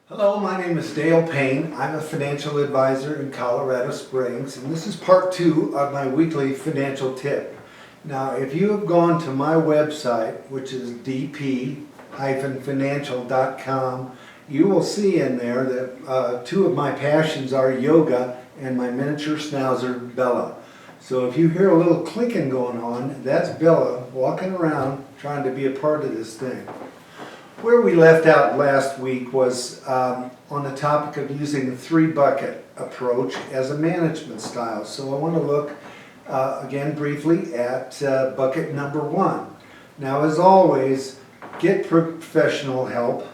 Hello, my name is Dale Payne. I'm a financial advisor in Colorado Springs, and this is part 2 of my weekly financial tip. Now, if you have gone to my website, which is dp-financial.com, you will see in there that two of my passions are yoga and my miniature schnauzer, Bella. So if you hear a little clicking going on, that's Bella walking around trying to be a part of this thing. Where we left out last week was on the topic of using the 3-bucket approach as a management style. So I want to look again briefly at bucket number 1. Now, as always, get professional help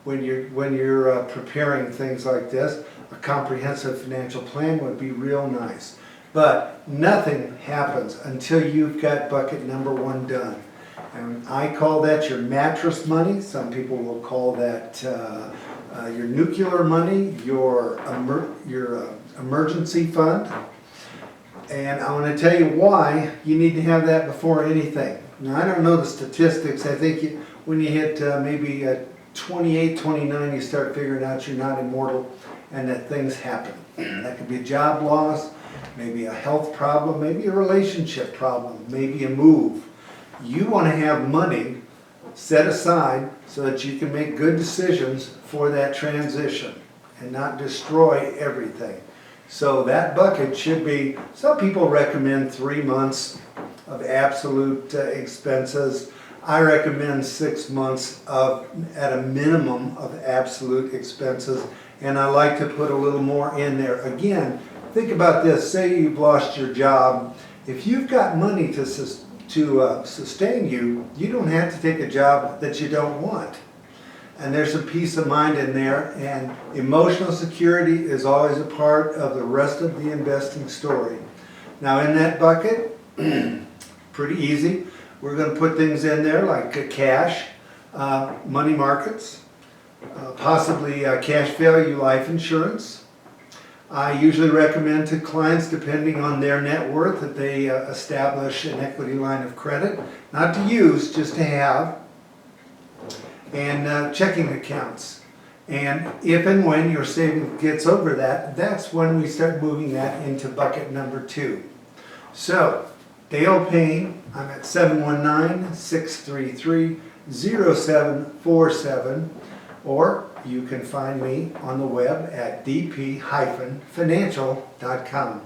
when you're preparing things like this. A comprehensive financial plan would be real nice. But nothing happens until you've got bucket number 1 done. And I call that your mattress money. Some people will call that your nuclear money, your emergency fund. And I want to tell you why you need to have that before anything. Now, I don't know the statistics. I think when you hit maybe 28, 29, you start figuring out you're not immortal and that things happen. That could be a job loss, maybe a health problem, maybe a relationship problem, maybe a move. You want to have money set aside so that you can make good decisions for that transition and not destroy everything. So that bucket should be, some people recommend 3 months of absolute expenses. I recommend 6 months at a minimum of absolute expenses, and I like to put a little more in there. Again, think about this. Say you've lost your job. If you've got money to sustain you, you don't have to take a job that you don't want. And there's a peace of mind in there, and emotional security is always a part of the rest of the investing story. Now, in that bucket, pretty easy, we're going to put things in there like cash, money markets, possibly cash value life insurance. I usually recommend to clients, depending on their net worth, that they establish an equity line of credit, not to use, just to have, and checking accounts. And if and when your savings gets over that, that's when we start moving that into bucket number 2. So, Dale Payne, I'm at 719-633-0747, or you can find me on the web at dp-financial.com.